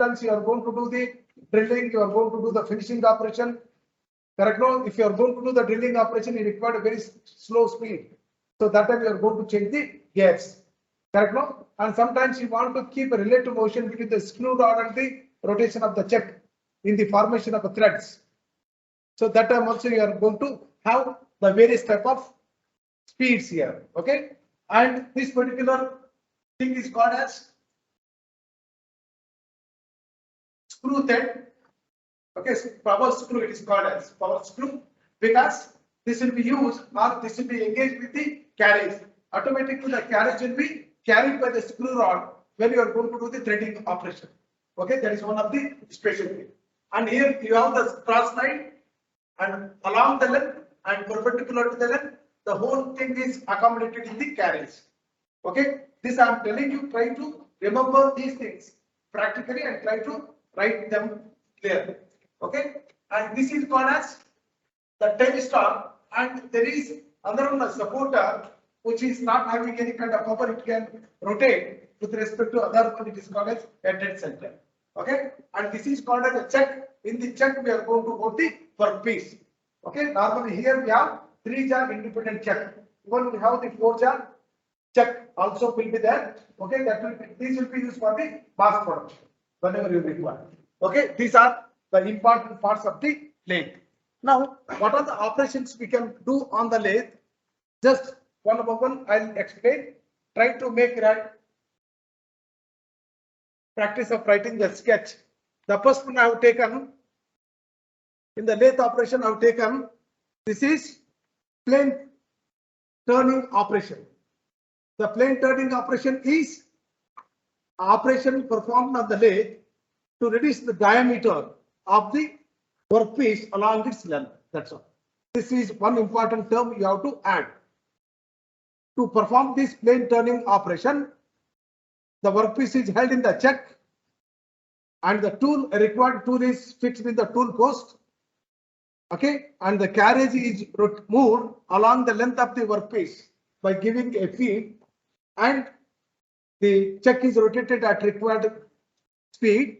Sometimes you are going to do the drilling, you are going to do the finishing operation. Correct? No, if you are going to do the drilling operation, you require a very slow speed. So that time you are going to change the gears. Correct? No? And sometimes you want to keep a relative motion between the screw rod and the rotation of the chuck in the formation of the threads. So that time also you are going to have the various type of speeds here. Okay. And this particular thing is called as screw thread. Okay, so power screw it is called as power screw because this will be used or this will be engaged with the carriage. Automatically the carriage will be carried by the screw rod when you are going to do the threading operation. Okay, that is one of the special thing. And here you have the cross line and along the length and perpendicular to the length, the whole thing is accommodated in the carriage. Okay, this I am telling you, try to remember these things practically and try to write them clearly. Okay, and this is called as the tail star, and there is another one, a supporter, which is not having any kind of power. It can rotate with respect to other one. It is called as a dead center. Okay, and this is called as a chuck. In the chuck, we are going to go the workpiece. Okay, normally here we have 3-jar independent chuck. Even we have the 4-jar chuck also will be there. Okay, that will be, these will be used for the mass production whenever you require. Okay, these are the important parts of the lathe. Now, what are the operations we can do on the lathe? Just one by one, I'll explain. Try to make practice of writing the sketch. The first one I have taken in the lathe operation. I have taken this is plane turning operation. The plane turning operation is operation performed on the lathe to reduce the diameter of the workpiece along its length. That's all. This is one important term you have to add. To perform this plane turning operation, the workpiece is held in the chuck and the required tool is fixed in the tool post. Okay, and the carriage is moved along the length of the workpiece by giving a feed, and the chuck is rotated at required speed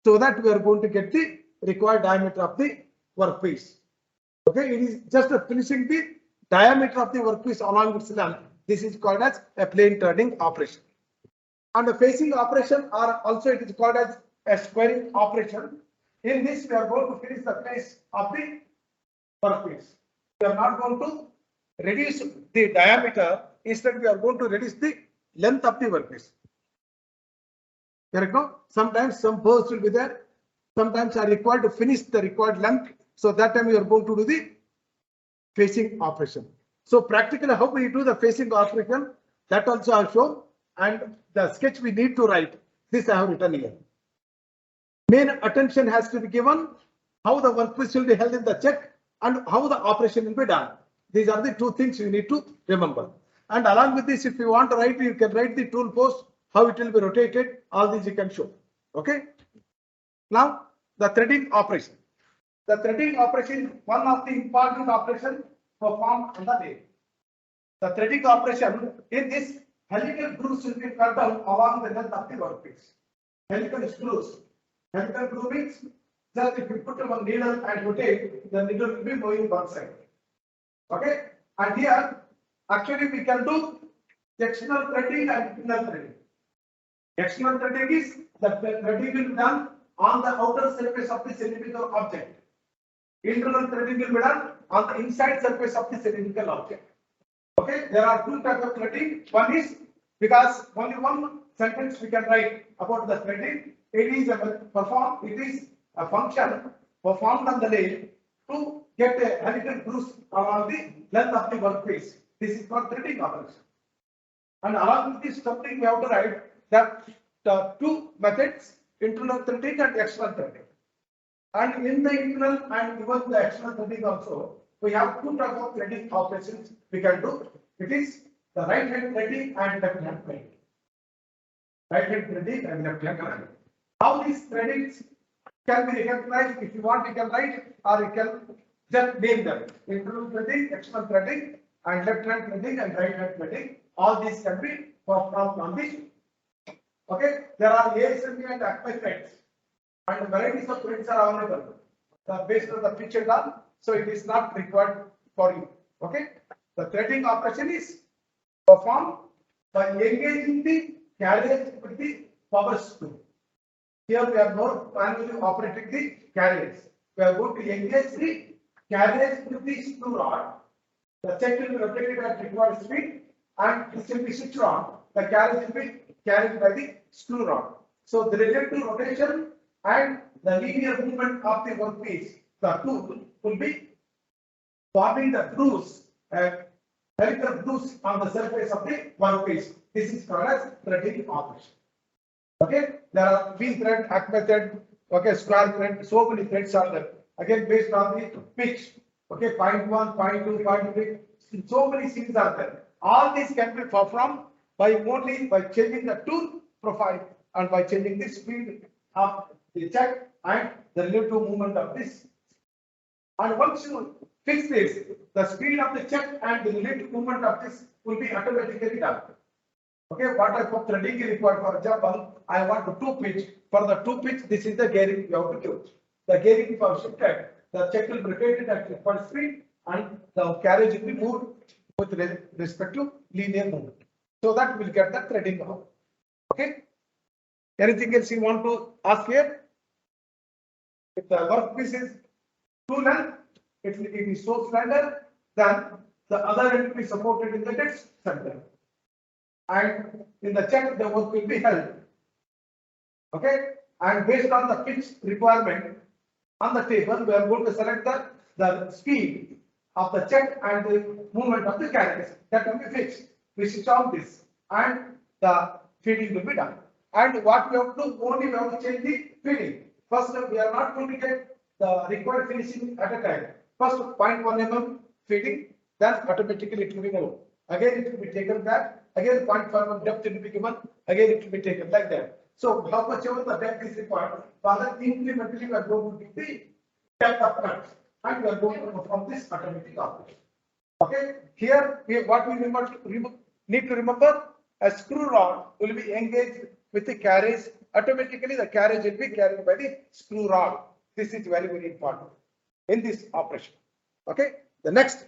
so that we are going to get the required diameter of the workpiece. Okay, it is just finishing the diameter of the workpiece along its length. This is called as a plane turning operation. And the facing operation, or also it is called as a squaring operation. In this, we are going to finish the face of the workpiece. We are not going to reduce the diameter. Instead, we are going to reduce the length of the workpiece. Correct? No? Sometimes some burrs will be there. Sometimes are required to finish the required length. So that time we are going to do the facing operation. So practically how we do the facing operation, that also I have shown, and the sketch we need to write. This I have written here. Main attention has to be given how the workpiece will be held in the chuck and how the operation will be done. These are the two things you need to remember. And along with this, if you want to write, you can write the tool post, how it will be rotated. All these you can show. Okay. Now the threading operation. The threading operation, one of the important operations performed on the lathe. The threading operation, in this, helical grooves will be cut down along the length of the workpiece. Helical screws. Helical groove means just if you put one needle and rotate, the needle will be moving one side. Okay, and here actually we can do external threading and internal threading. External threading is the threading will be done on the outer surface of the cylindrical object. Internal threading will be done on the inside surface of the cylindrical object. Okay, there are two types of threading. One is, because only one sentence we can write about the threading. It is a function performed on the lathe to get a helical grooves along the length of the workpiece. This is called threading operation. And along with this, something we have to write that the two methods, internal threading and external threading. And in the internal and even the external threading also, we have two types of threading operations we can do. It is the right hand threading and left hand threading. Right hand threading and left hand threading. How these threadings can be recognized? If you want, you can write, or you can just name them. Internal threading, external threading, and left hand threading and right hand threading. All these can be performed on the Okay, there are ASME and ACME threads, and varieties of threads are available based on the pitch and all. So it is not required for you. Okay, the threading operation is performed by engaging the carriage with the power screw. Here we are not manually operating the carriage. We are going to engage the carriage with the screw rod. The check will be rotated at required speed and this will be switched on. The carriage will be carried by the screw rod. So the relative rotation and the linear movement of the workpiece, the tool will be forming the grooves, helical grooves on the surface of the workpiece. This is called as threading operation. Okay, there are V thread, ACME thread, okay, square thread, so many threads are there. Again, based on the pitch, okay, 0.1, 0.2, 0.3, so many things are there. All these can be performed by only by changing the tool profile and by changing the speed of the check and the relative movement of this. And once you fix this, the speed of the check and the relative movement of this will be automatically done. Okay, what type of threading is required? For example, I want two pitch. For the two pitch, this is the gearing you have to use. The gearing for shifted, the check will be rotated at required speed and the carriage will be moved with respect to linear movement. So that will get the threading out. Okay. Anything else you want to ask here? If the workpiece is too length, it is so slender, then the other end will be supported in the dead center. And in the check, the work will be held. Okay, and based on the pitch requirement on the table, we are going to select the speed of the check and the movement of the carriage. That will be fixed. We switch on this, and the feeding will be done. And what we have to do, only we have to change the feeding. First, we are not going to get the required finishing at a time. First, 0.1 mm feeding, then automatically it will be moved. Again, it will be taken back. Again, 0.5 mm depth will be given. Again, it will be taken like that. So, how much ever the depth is required, for that incrementally we are going to give the depth of cut, and we are going to perform this automatic operation. Okay. Here, what we need to remember, a screw rod will be engaged with the carriage. Automatically, the carriage will be carried by the screw rod. This is very, very important in this operation. Okay. The next,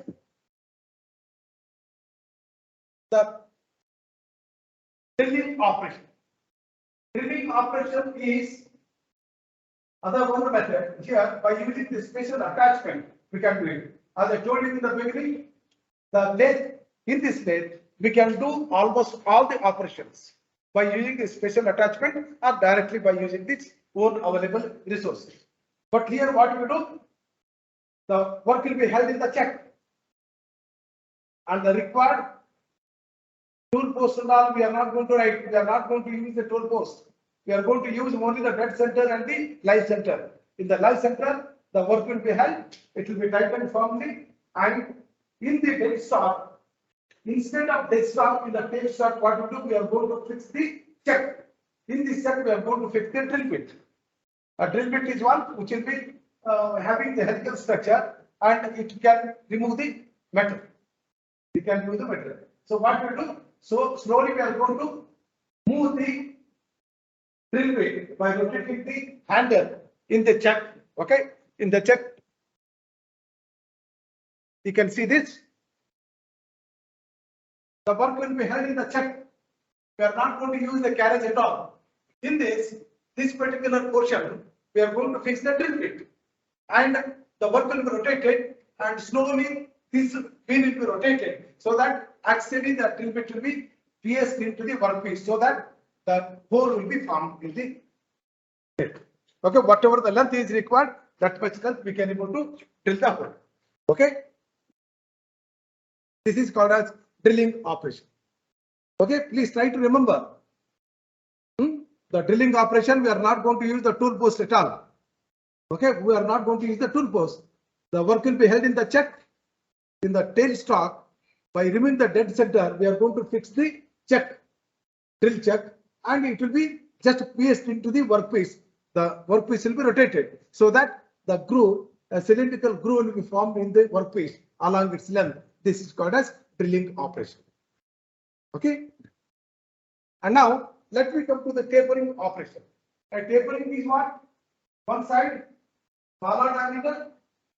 the drilling operation. Drilling operation is other one method. Here, by using the special attachment, we can do it. As I told you in the beginning, the lathe, in this lathe, we can do almost all the operations by using the special attachment or directly by using its own available resources. But here, what we do, the work will be held in the check, and the required tool post and all we are not going to write. We are not going to use the tool post. We are going to use only the dead center and the live center. In the live center, the work will be held. It will be tightened firmly, and in the dead stock, instead of dead stock, in the tape stock, what we do, we are going to fix the check. In this check, we are going to fix the drill bit. A drill bit is one which will be having the helical structure, and it can remove the metal. We can remove the metal. So what we do? So slowly we are going to move the drill bit by rotating the handle in the chuck. Okay, in the chuck, you can see this. The work will be held in the chuck. We are not going to use the carriage at all. In this particular portion, we are going to fix the drill bit, and the work will be rotated, and slowly this pin will be rotated so that actually the drill bit will be pierced into the workpiece so that the hole will be formed in the bit. Okay, whatever the length is required, that much length we can able to drill the hole. Okay, this is called as drilling operation. Okay, please try to remember. The drilling operation, we are not going to use the tool post at all. Okay, we are not going to use the tool post. The work will be held in the chuck, in the tail stock. By removing the dead center, we are going to fix the chuck, drill chuck, and it will be just pierced into the workpiece. The workpiece will be rotated so that the groove, a cylindrical groove, will be formed in the workpiece along its length. This is called as drilling operation. Okay, and now let me come to the tapering operation. A tapering is what? One side, smaller diameter.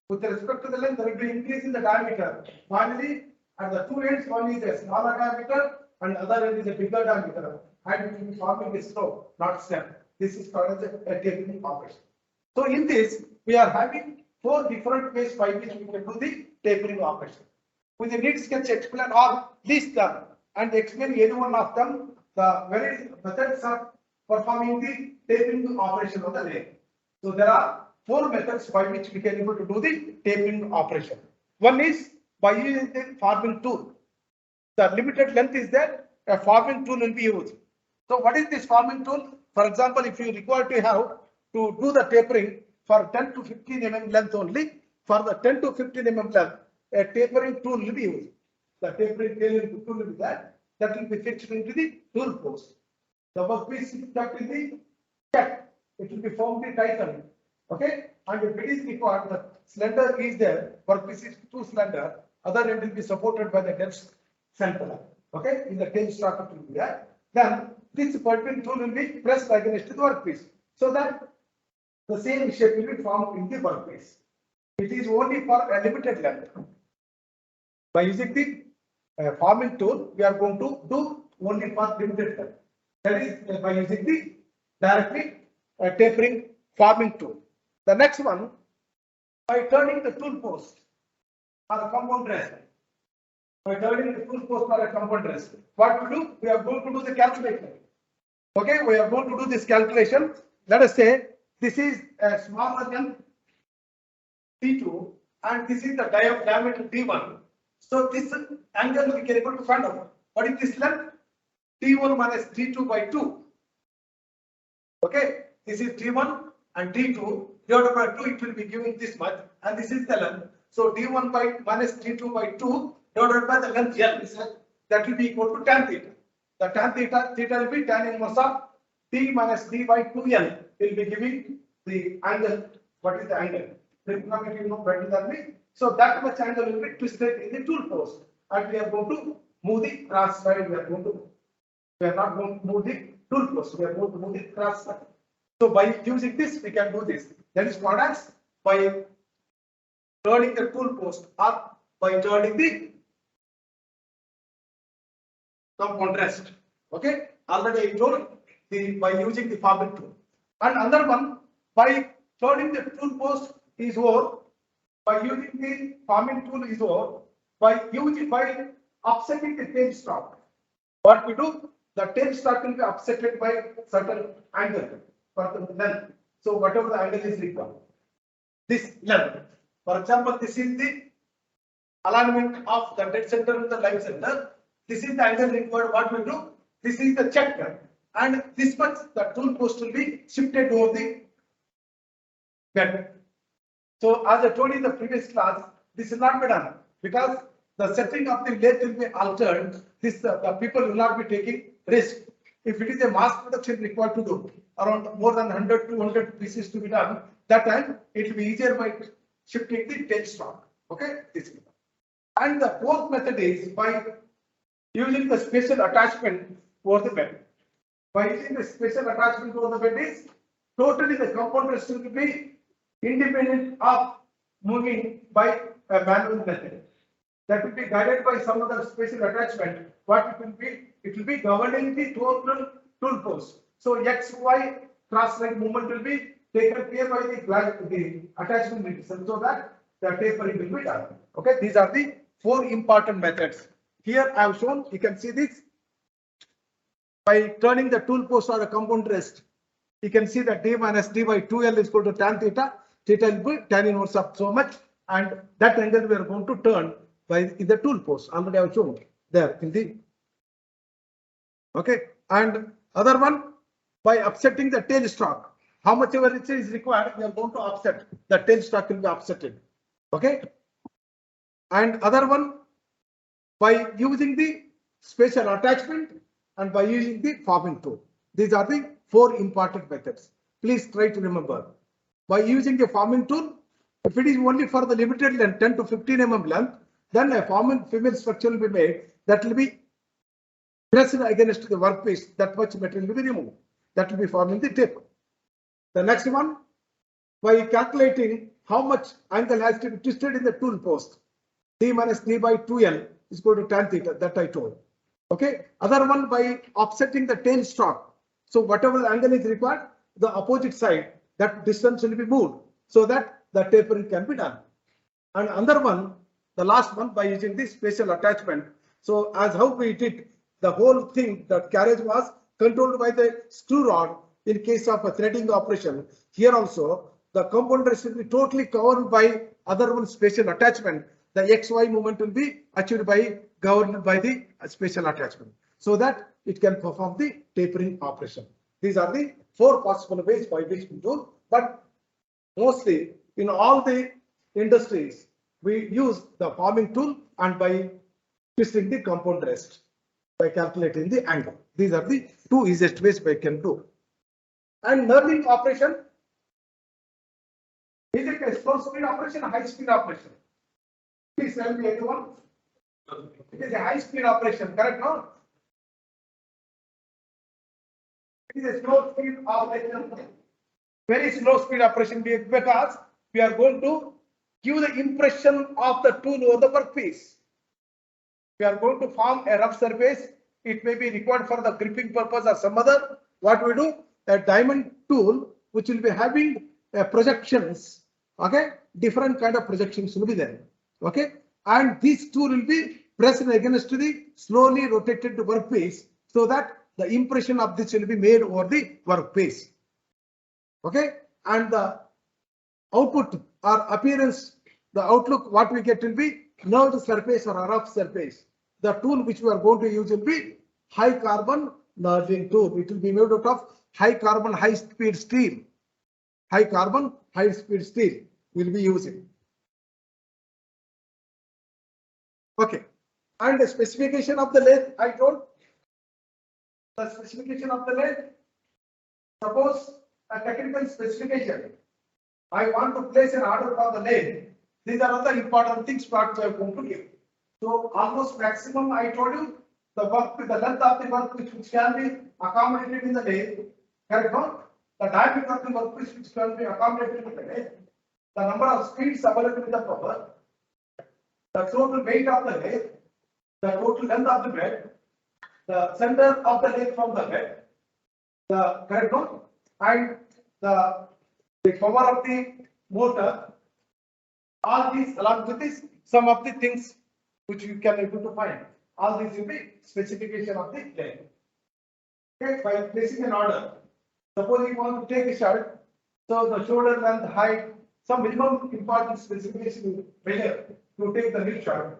With respect to the length, there will be increase in the diameter. Finally, at the two ends, one is a smaller diameter and other end is a bigger diameter. And it will be forming a slope, not step. This is called as a tapering operation. So in this, we are having four different ways by which we can do the tapering operation. With the need sketch, explain or list them and explain any one of them, the various methods of performing the tapering operation of the lathe. So there are four methods by which we can able to do the tapering operation. One is by using the forming tool. The limited length is there, a forming tool will be used. So what is this forming tool? For example, if you require to have to do the tapering for 10 to 15 mm length only, for the 10 to 15 mm length, a tapering tool will be used. The tapering tool will be that will be fixed into the tool post. The workpiece is kept in the check. It will be firmly tightened. Okay, and if it is required, the slender is there, workpiece is too slender, other end will be supported by the desk center. Okay, in the tail stroke it will be there. Then this tapering tool will be pressed against the workpiece, so that the same shape will be formed in the workpiece. It is only for a limited length. By using the forming tool, we are going to do only for limited length. That is by using the directly tapering forming tool. The next one, by turning the tool post or a compound rest. By turning the tool post or a compound rest, what to do? We are going to do the calculation. Okay, we are going to do this calculation. Let us say this is a smaller than T2 and this is the diameter T1. So this angle we can able to find out. What is this length? T1 minus T2 by 2. Okay, this is T1 and T2 divided by 2, it will be giving this much, and this is the length. So D1 by minus T2 by 2 divided by the length L, that will be equal to tan theta. The tan theta will be tan inverse of T minus D by 2L will be giving the angle. What is the angle? Trigonometry, you know better than me. So that much angle will be twisted in the tool post, and we are going to move the cross side. We are not going to move the tool post. We are going to move the cross side. So by using this, we can do this. That is called as by turning the tool post or by turning the compound rest. Okay, already I told by using the forming tool. And another one, by turning the tool post is over. By using the forming tool is over. By upsetting the tail stroke. What we do? The tail stroke will be upsetted by certain angle for the length. So whatever the angle is required, this length. For example, this is the alignment of the dead center and the live center. This is the angle required. What we do? This is the check, and this much the tool post will be shifted over the bed. So as I told you in the previous class, this will not be done because the setting of the lathe will be altered. This the people will not be taking risk. If it is a mass production required to do around more than 100 200 pieces to be done, that time it will be easier by shifting the tail stroke. Okay, this is. And the fourth method is by using the special attachment over the bed. By using the special attachment over the bed is totally the compound rest will be independent of moving by a manual method. That will be guided by some other special attachment. What it will be? It will be governing the total tool post. So X, Y cross-line movement will be taken care by the attachment mechanism, so that the tapering will be done. Okay, these are the four important methods. Here I have shown. You can see this. By turning the tool post or the compound rest, you can see that D minus D by 2L is equal to tan theta. Theta will be tan inverse of so much, and that angle we are going to turn by in the tool post. Already I have shown there in the. Okay, and other one, by upsetting the tail stroke. How much ever it is required, we are going to offset. The tail stroke will be offsetted. Okay, and other one, by using the special attachment and by using the forming tool. These are the four important methods. Please try to remember. By using the forming tool, if it is only for the limited length 10 to 15 mm length, then a forming female structure will be made that will be pressed against the workpiece, that much material will be removed. That will be forming the taper. The next one, by calculating how much angle has to be twisted in the tool post, d minus d by 2l is equal to tan theta, that I told. Okay. Other one, by offsetting the tail stalk. So whatever angle is required, the opposite side, that distance will be moved so that the tapering can be done. And another one, the last one, by using this special attachment. So as how we did the whole thing, that carriage was controlled by the screw rod in case of a threading operation. Here also, the compound rest will be totally covered by other one special attachment. The XY movement will be achieved by governed by the special attachment, so that it can perform the tapering operation. These are the 4 possible ways by which we do, but mostly in all the industries, we use the forming tool and by twisting the compound rest by calculating the angle. These are the 2 easiest ways we can do. And knurling operation, is it a slow speed operation or high speed operation? Please tell me everyone. It is a high speed operation, correct? No? It is a slow speed operation. Very slow speed operation, because we are going to give the impression of the tool over the workpiece. We are going to form a rough surface. It may be required for the gripping purpose or some other. What we do, a diamond tool which will be having projections. Okay, different kind of projections will be there. Okay, and this tool will be pressed against the slowly rotated workpiece so that the impression of this will be made over the workpiece. Okay, and the output or appearance, the outlook, what we get will be knurled surface or a rough surface. The tool which we are going to use will be high carbon knurling tool. It will be made out of high carbon, high speed steel. High carbon, high speed steel will be using. Okay, and the specification of the lathe, I told the specification of the lathe. Suppose a technical specification, I want to place an order for the lathe. These are other important things what I am going to give. So almost maximum, I told you, the work with the length of the workpiece which can be accommodated in the lathe. Correct? No? The diameter of the workpiece which can be accommodated in the lathe. The number of speeds available in the power. The total weight of the lathe. The total length of the bed. The center of the lathe from the bed. The correct? No? And the power of the motor. All these, along with this, some of the things which you can able to find. All these will be specification of the lathe. Okay, by placing an order, suppose you want to take a shirt, so the shoulder length, height, some minimum important specification is there to take the new shirt.